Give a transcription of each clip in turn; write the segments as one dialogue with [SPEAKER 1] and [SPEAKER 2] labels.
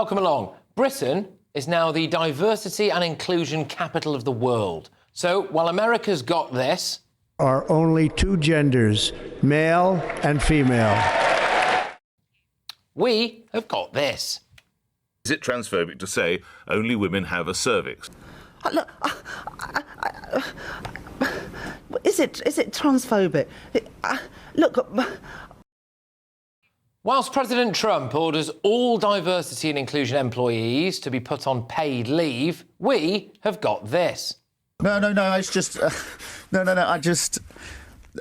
[SPEAKER 1] Welcome along. Britain is now the diversity and inclusion capital of the world. So while America's got this,
[SPEAKER 2] are only two genders, male and female.
[SPEAKER 1] we have got this.
[SPEAKER 3] Is it transphobic to say only women have a cervix?
[SPEAKER 4] Look, is it transphobic? Look.
[SPEAKER 1] Whilst President Trump orders all diversity and inclusion employees to be put on paid leave, we have got this.
[SPEAKER 5] No, it's just...
[SPEAKER 3] A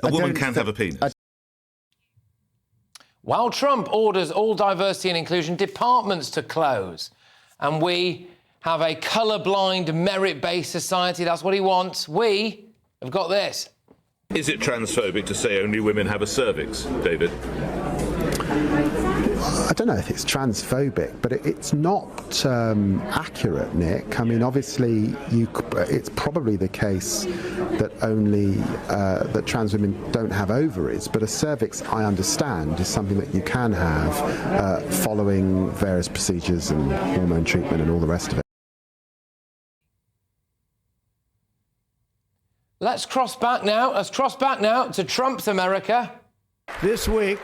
[SPEAKER 3] woman can have a penis.
[SPEAKER 1] While Trump orders all diversity and inclusion departments to close, and we have a colour-blind, merit-based society, that's what he wants, we have got this.
[SPEAKER 3] Is it transphobic to say only women have a cervix, David?
[SPEAKER 6] I don't know if it's transphobic, but it's not accurate, Nick. I mean, obviously, it's probably the case that only that trans women don't have ovaries, but a cervix, I understand, is something that you can have following various procedures and hormone treatment and all the rest of it.
[SPEAKER 1] Let's cross back now to Trump's America.
[SPEAKER 2] This week,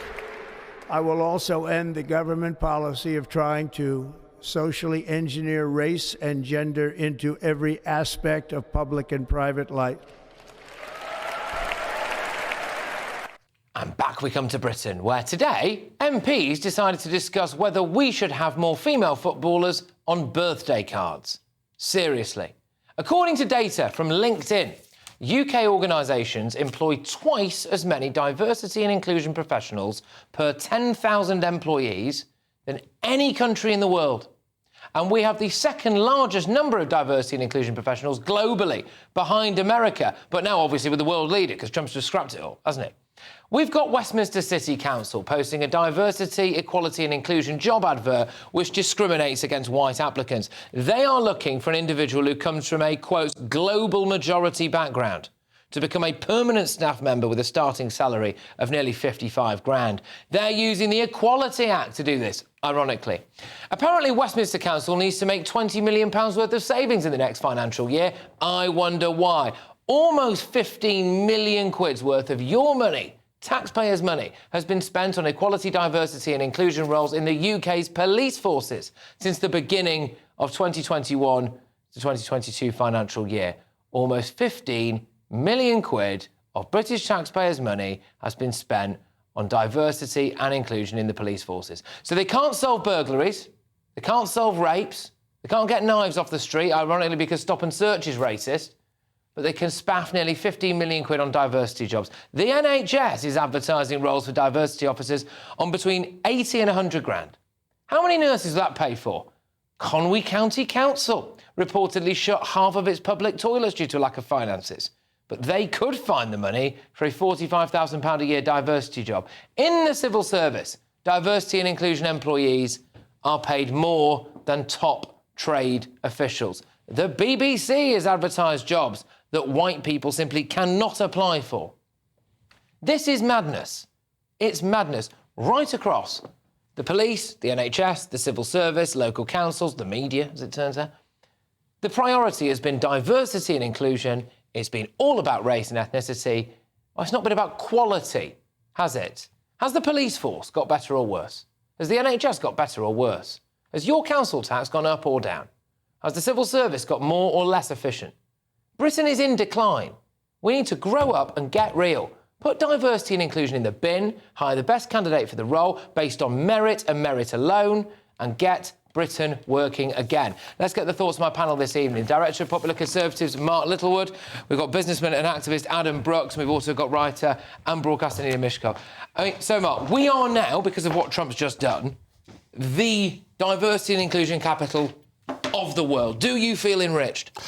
[SPEAKER 2] I will also end the government policy of trying to socially engineer race and gender into every aspect of public and private life.
[SPEAKER 1] And back we come to Britain, where today MPs decided to discuss whether we should have more female footballers on birthday cards. Seriously. According to data from LinkedIn, UK organisations employ twice as many diversity and inclusion professionals per 10,000 employees than any country in the world. And we have the second largest number of diversity and inclusion professionals globally, behind America, but now obviously with the world leader, because Trump's just scrapped it all, hasn't it? We've got Westminster City Council posting a diversity, equality and inclusion job advert which discriminates against white applicants. They are looking for an individual who comes from a, quote, global majority background to become a permanent staff member with a starting salary of nearly 55 grand. They're using the Equality Act to do this, ironically. Apparently, Westminster Council needs to make £20 million worth of savings in the next financial year. I wonder why. Almost 15 million quid's worth of your money, taxpayers' money, has been spent on equality, diversity and inclusion roles in the UK's police forces since the beginning of 2021 to 2022 financial year. Almost 15 million quid of British taxpayers' money has been spent on diversity and inclusion in the police forces. So they can't solve burglaries, they can't solve rapes, they can't get knives off the street, ironically because stop and search is racist, but they can spaff nearly 15 million quid on diversity jobs. The NHS is advertising roles for diversity officers on between 80 and 100 grand. How many nurses will that pay for? Conwy County Council reportedly shut half of its public toilets due to a lack of finances. But they could find the money for a £45,000 a year diversity job. In the civil service, diversity and inclusion employees are paid more than top trade officials. The BBC has advertised jobs that white people simply cannot apply for. This is madness. It's madness right across the police, the NHS, the civil service, local councils, the media, as it turns out. The priority has been diversity and inclusion. It's been all about race and ethnicity. Well, it's not been about quality, has it? Has the police force got better or worse? Has the NHS got better or worse? Has your council tax gone up or down? Has the civil service got more or less efficient? Britain is in decline. We need to grow up and get real. Put diversity and inclusion in the bin, hire the best candidate for the role based on merit and merit alone, and get Britain working again. Let's get the thoughts of my panel this evening. Director of Popular Conservatives, Mark Littlewood. We've got businessman and activist Adam Brooks. And we've also got writer and broadcaster Nina Mishkov. So, Mark, we are now, because of what Trump's just done, the diversity and inclusion capital of the world. Do you feel enriched?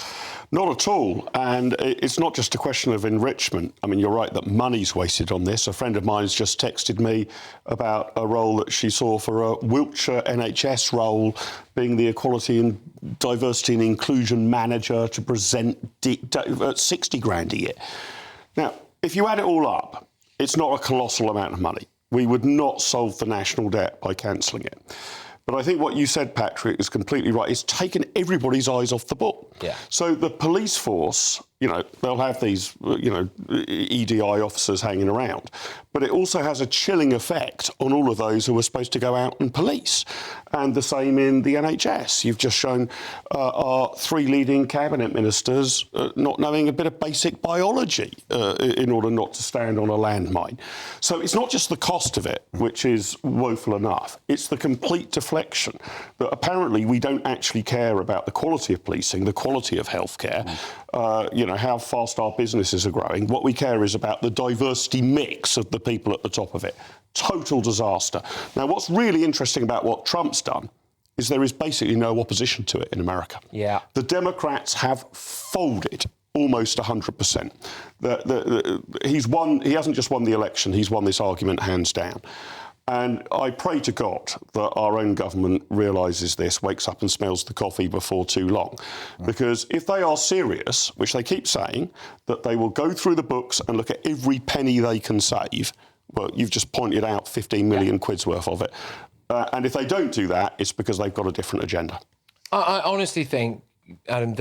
[SPEAKER 7] Not at all. And it's not just a question of enrichment. I mean, you're right that money's wasted on this. A friend of mine's just texted me about a role that she saw for a Wiltshire NHS role, being the Equality and Diversity and Inclusion Manager to present 60 grand a year. Now, if you add it all up, it's not a colossal amount of money. We would not solve the national debt by cancelling it. But I think what you said, Patrick, is completely right. It's taken everybody's eyes off the ball.
[SPEAKER 1] Yeah.
[SPEAKER 7] So the police force, they'll have these, EDI officers hanging around. But it also has a chilling effect on all of those who are supposed to go out and police. And the same in the NHS. You've just shown our 3 leading cabinet ministers not knowing a bit of basic biology in order not to stand on a landmine. So it's not just the cost of it, which is woeful enough. It's the complete deflection that apparently we don't actually care about the quality of policing, the quality of healthcare, how fast our businesses are growing. What we care is about the diversity mix of the people at the top of it. Total disaster. Now, what's really interesting about what Trump's done is there is basically no opposition to it in America.
[SPEAKER 1] Yeah.
[SPEAKER 7] The Democrats have folded almost 100%. He's won. He hasn't just won the election, he's won this argument hands down. And I pray to God that our own government realises this, wakes up and smells the coffee before too long. Because if they are serious, which they keep saying, that they will go through the books and look at every penny they can save, well, you've just pointed out 15 million quid's worth of it. And if they don't do that, it's because they've got a different agenda.
[SPEAKER 1] I honestly think, Adam,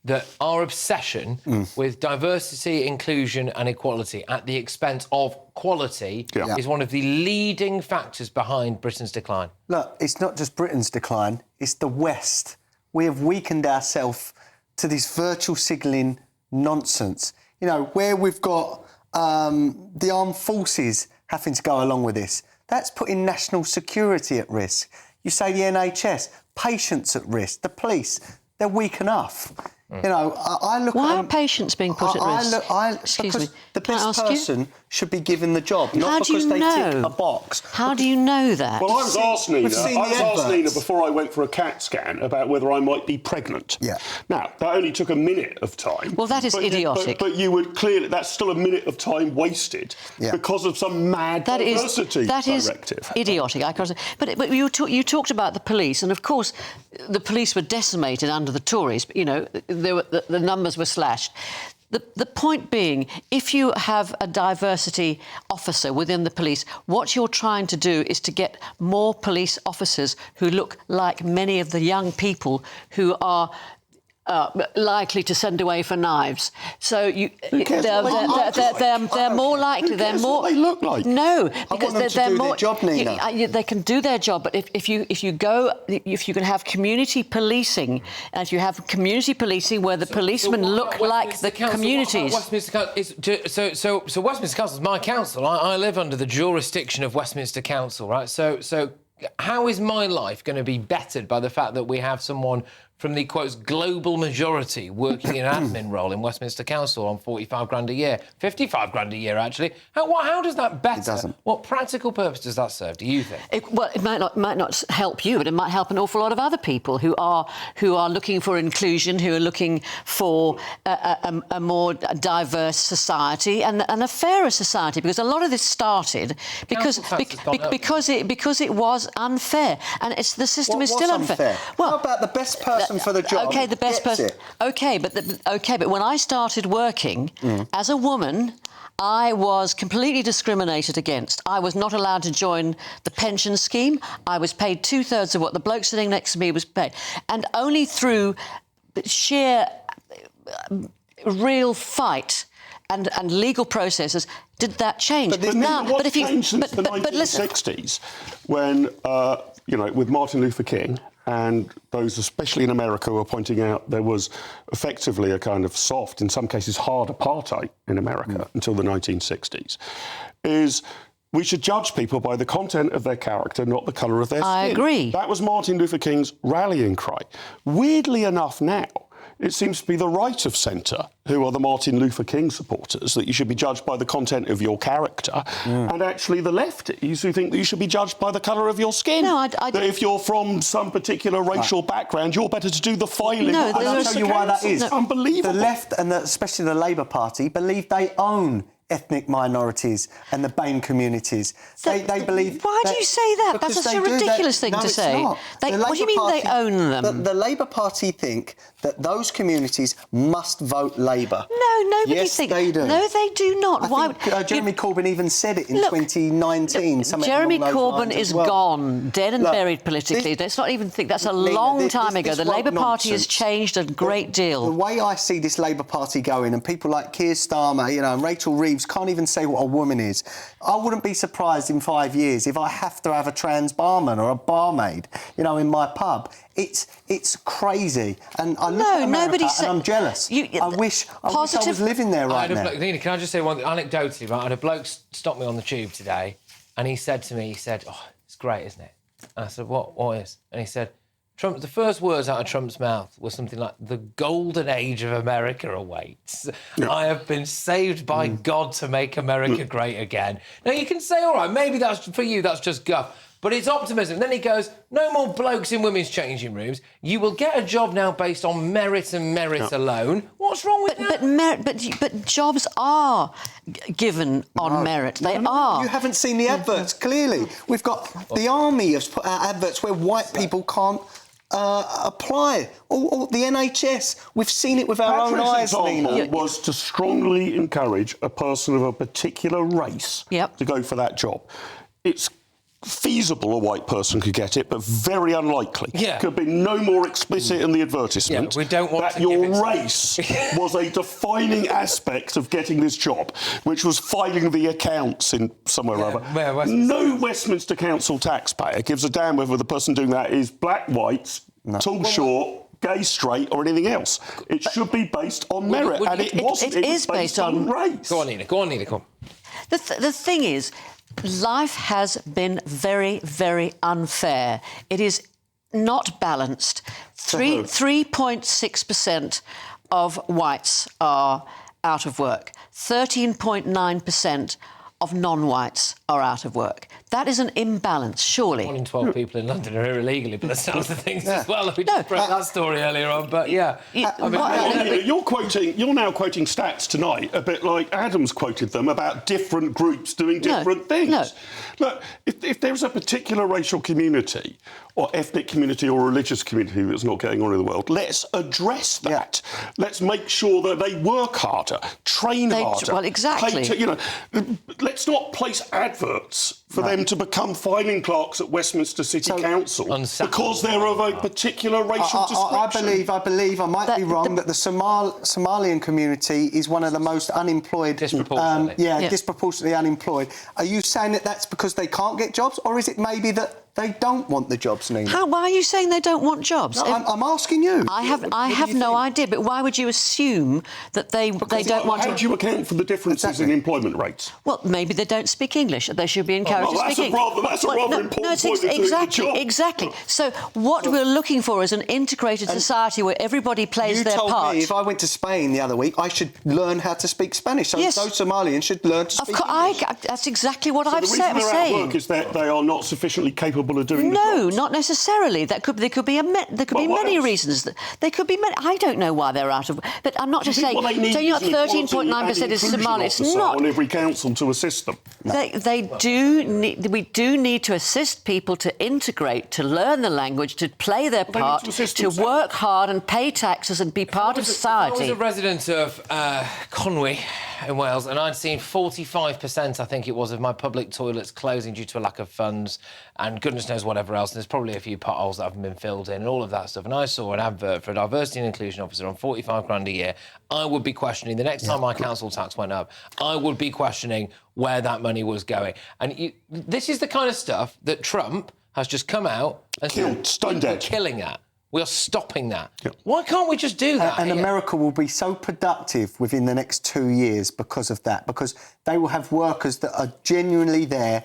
[SPEAKER 1] that our obsession with diversity, inclusion and equality at the expense of quality is one of the leading factors behind Britain's decline.
[SPEAKER 5] Look, it's not just Britain's decline, it's the West. We have weakened ourselves to this virtual signalling nonsense. Where we've got the armed forces having to go along with this. That's putting national security at risk. You say the NHS, patients at risk, the police, they're weak enough. I look
[SPEAKER 8] Why
[SPEAKER 5] at
[SPEAKER 8] are patients being put at risk? Excuse me.
[SPEAKER 5] The
[SPEAKER 8] Can I
[SPEAKER 5] best
[SPEAKER 8] ask you?
[SPEAKER 5] person should be given the job,
[SPEAKER 8] How
[SPEAKER 5] not
[SPEAKER 8] do you
[SPEAKER 5] because they
[SPEAKER 8] know?
[SPEAKER 5] tick a box.
[SPEAKER 8] How do you know that?
[SPEAKER 7] Well, I was asked Nina
[SPEAKER 5] adverts.
[SPEAKER 7] before I went for a CAT scan about whether I might be pregnant.
[SPEAKER 5] Yeah.
[SPEAKER 7] Now, that only took a minute of time.
[SPEAKER 8] Well, that is idiotic.
[SPEAKER 7] But you would clearly... That's still a minute of time wasted because of some mad diversity directive.
[SPEAKER 8] That is idiotic. But you talked about the police, and of course, the police were decimated under the Tories. The numbers were slashed. The point being, if you have a diversity officer within the police, what you're trying to do is to get more police officers who look like many of the young people who are likely to send away for knives. So they're more likely. They're more.
[SPEAKER 7] What they look like.
[SPEAKER 8] No,
[SPEAKER 5] want
[SPEAKER 8] because
[SPEAKER 5] them to
[SPEAKER 8] they're
[SPEAKER 5] do
[SPEAKER 8] more.
[SPEAKER 5] their job, Nina.
[SPEAKER 8] They can do their job, but if you can have community policing, and if you have community policing where the policemen look like the communities.
[SPEAKER 1] Westminster Council, so Westminster Council is my council. I live under the jurisdiction of Westminster Council, right? So how is my life going to be bettered by the fact that we have someone from the, quotes, global majority working in an admin role in Westminster Council on 45 grand a year, 55 grand a year, actually? How does that better? It
[SPEAKER 5] doesn't.
[SPEAKER 1] What practical purpose does that serve, do you think?
[SPEAKER 8] It might not help you, but it might help an awful lot of other people who are looking for inclusion, who are looking for a more diverse society and a fairer society, because a lot of this started because it was unfair, and the system is still unfair.
[SPEAKER 5] Well, how about the best person for the job?
[SPEAKER 8] Okay, the best
[SPEAKER 5] gets
[SPEAKER 8] person.
[SPEAKER 5] it?
[SPEAKER 8] But when I started working as a woman, I was completely discriminated against. I was not allowed to join the pension scheme. I was paid 2/3 of what the bloke sitting next to me was paid, and only through sheer real fight and legal processes did that change.
[SPEAKER 7] But what's changed since the 1960s, when with Martin Luther King. And those, especially in America, were pointing out there was effectively a kind of soft, in some cases hard apartheid in America until the 1960s, is we should judge people by the content of their character, not the colour of their skin.
[SPEAKER 8] I agree.
[SPEAKER 7] That was Martin Luther King's rallying cry. Weirdly enough now, it seems to be the right of centre who are the Martin Luther King supporters, that you should be judged by the content of your character, and actually the lefties who think that you should be judged by the colour of your skin.
[SPEAKER 8] No,
[SPEAKER 7] that if you're from some particular racial background, you're better to do the filing.
[SPEAKER 8] No,
[SPEAKER 5] And I'll tell you why that is.
[SPEAKER 7] It's unbelievable.
[SPEAKER 5] The left, and especially the Labour Party, believe they own ethnic minorities and the BANS communities. They believe...
[SPEAKER 8] Why do you say that? That's
[SPEAKER 5] because
[SPEAKER 8] such a
[SPEAKER 5] they do
[SPEAKER 8] ridiculous
[SPEAKER 5] that.
[SPEAKER 8] thing to say.
[SPEAKER 5] No, it's not.
[SPEAKER 8] What do you mean they own them?
[SPEAKER 5] The Labour Party think that those communities must vote Labour.
[SPEAKER 8] No, nobody
[SPEAKER 5] Yes,
[SPEAKER 8] thinks.
[SPEAKER 5] they do.
[SPEAKER 8] No, they do not.
[SPEAKER 5] I think, Jeremy Corbyn even said it in 2019. something
[SPEAKER 8] Jeremy
[SPEAKER 5] along those
[SPEAKER 8] Corbyn
[SPEAKER 5] lines
[SPEAKER 8] is
[SPEAKER 5] as well.
[SPEAKER 8] gone, dead and
[SPEAKER 5] Look,
[SPEAKER 8] buried politically. Let's not even think that's a
[SPEAKER 5] Nina,
[SPEAKER 8] long time ago.
[SPEAKER 5] this
[SPEAKER 8] The Labour
[SPEAKER 5] woke
[SPEAKER 8] Party has
[SPEAKER 5] nonsense.
[SPEAKER 8] changed a great deal.
[SPEAKER 5] The way I see this Labour Party going, and people like Keir Starmer, and Rachel Reeves can't even say what a woman is. I wouldn't be surprised in 5 years if I have to have a trans barman or a barmaid, in my pub. It's crazy, and I look at America and I'm jealous. I wish I was living there right now.
[SPEAKER 1] Nina, can I just say one thing? Anecdotally, right? I had a bloke stop me on the tube today, and he said to me, "Oh, it's great, isn't it?" And I said, "What is?" And he said, "Trump." The first words out of Trump's mouth was something like, "The golden age of America awaits. I have been saved by God to make America great again." Now you can say, "All right, maybe that's for you. That's just guff." But it's optimism. Then he goes, "No more blokes in women's changing rooms. You will get a job now based on merit and merit alone." What's wrong with that?
[SPEAKER 8] But jobs are given on merit. They are.
[SPEAKER 5] You haven't seen the adverts, clearly. We've got the army of adverts where white people can't apply. Or the NHS. We've seen it with our own eyes, Nina.
[SPEAKER 7] Example was to strongly encourage a person of a particular race to go for that job. It's feasible a white person could get it, but very unlikely. Could be no more explicit in the advertisement
[SPEAKER 1] we don't want
[SPEAKER 7] that
[SPEAKER 1] to
[SPEAKER 7] your
[SPEAKER 1] give it
[SPEAKER 7] race was a defining aspect of getting this job, which was filing the accounts in somewhere or other. No Westminster Council taxpayer gives a damn whether the person doing that is black, white, tall, short, gay, straight, or anything else. It should be based on merit, and it wasn't. It was based on race.
[SPEAKER 1] Go on, Nina. Go on.
[SPEAKER 8] The thing is, life has been very, very unfair. It is not balanced. 3.6% of whites are out of work. 13.9% of non-whites are out of work. That is an imbalance, surely.
[SPEAKER 1] 1 in 12 people in London are here illegally, but that sounds of things as well. We just broke that story earlier on, but you're
[SPEAKER 7] now quoting stats tonight, a bit like Adam's quoted them about different groups doing different things.
[SPEAKER 8] No.
[SPEAKER 7] Look, if there's a particular racial community or ethnic community or religious community that's not getting on in the world, let's address that. Let's make sure that they work harder, train harder.
[SPEAKER 8] Well, exactly.
[SPEAKER 7] Let's not place adverts for them to become filing clerks at Westminster City Council because they're of a particular racial description.
[SPEAKER 5] I believe, I might be wrong, that the Somalian community is one of the most unemployed.
[SPEAKER 1] Disproportionately.
[SPEAKER 5] Disproportionately unemployed. Are you saying that that's because they can't get jobs, or is it maybe that they don't want the jobs, Nina?
[SPEAKER 8] Why are you saying they don't want jobs?
[SPEAKER 5] No, I'm asking you.
[SPEAKER 8] I have no idea, but why would you assume that they don't want to...
[SPEAKER 7] How do you account for the differences in employment rates?
[SPEAKER 8] Well, maybe they don't speak English. They should be encouraged to speak English.
[SPEAKER 7] That's a rather important point of doing the job.
[SPEAKER 8] Exactly. So what we're looking for is an integrated society where everybody plays their part.
[SPEAKER 5] You told me if I went to Spain the other week, I should learn how to speak Spanish. So those Somalians should learn to speak English.
[SPEAKER 8] That's exactly what I'm saying.
[SPEAKER 7] The reason they're out of work is that they are not sufficiently capable of doing the job.
[SPEAKER 8] No, not necessarily. There could be many reasons. There could be many. I don't know why they're out of. But I'm not just saying. So you're not 13.9% is Somali. It's not
[SPEAKER 7] on every council to assist them.
[SPEAKER 8] They do need. We do need to assist people to integrate, to learn the language, to play their part, to work hard and pay taxes and be part of society.
[SPEAKER 1] I was a resident of Conwy in Wales, and I'd seen 45%, I think it was, of my public toilets closing due to a lack of funds and goodness knows whatever else. And there's probably a few potholes that haven't been filled in and all of that stuff. And I saw an advert for a diversity and inclusion officer on 45 grand a year. I would be questioning, the next time my council tax went up, I would be questioning where that money was going. And this is the kind of stuff that Trump has just come out and
[SPEAKER 7] stone dead.
[SPEAKER 1] Killing at. We are stopping that. Yep. Why can't we just do that?
[SPEAKER 5] And America will be so productive within the next 2 years because of that, because they will have workers that are genuinely there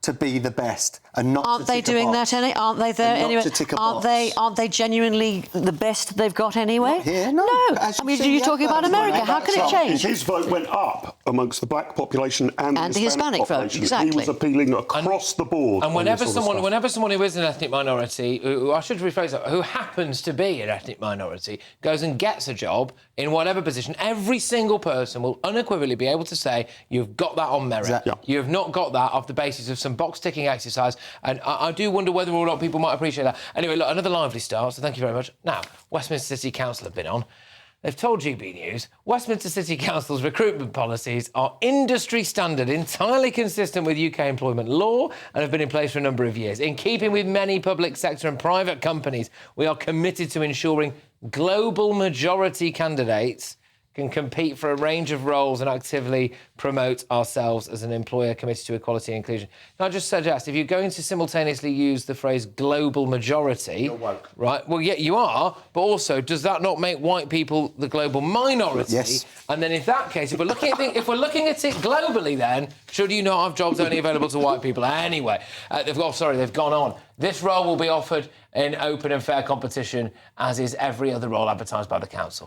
[SPEAKER 5] to be the best and not
[SPEAKER 8] aren't
[SPEAKER 5] to
[SPEAKER 8] they doing that anyway? Aren't they there anyway? Aren't they genuinely the best they've got anyway?
[SPEAKER 5] Not here, no.
[SPEAKER 8] I mean, you're talking about America. How can it change?
[SPEAKER 7] His vote went up amongst the black population and the Hispanic
[SPEAKER 8] vote. Exactly.
[SPEAKER 7] He was appealing across the board.
[SPEAKER 1] And whenever someone who is an ethnic minority, who I should rephrase that, who happens to be an ethnic minority, goes and gets a job in whatever position, every single person will unequivocally be able to say, you've got that on merit.
[SPEAKER 5] Exactly.
[SPEAKER 1] You have not got that off the basis of some box-ticking exercise. And I do wonder whether or not people might appreciate that. Anyway, look, another lively start, so thank you very much. Now, Westminster City Council have been on. They've told GB News Westminster City Council's recruitment policies are industry standard, entirely consistent with UK employment law, and have been in place for a number of years. In keeping with many public sector and private companies, we are committed to ensuring global majority candidates can compete for a range of roles and actively promote ourselves as an employer committed to equality and inclusion. Can I just suggest, if you're going to simultaneously use the phrase global majority... You're woke. Right, well, yeah, you are, but also, does that not make white people the global minority?
[SPEAKER 5] Yes.
[SPEAKER 1] And then in that case, if we're looking at it globally, then, should you not have jobs only available to white people? Anyway, they've gone on. This role will be offered in open and fair competition, as is every other role advertised by the council.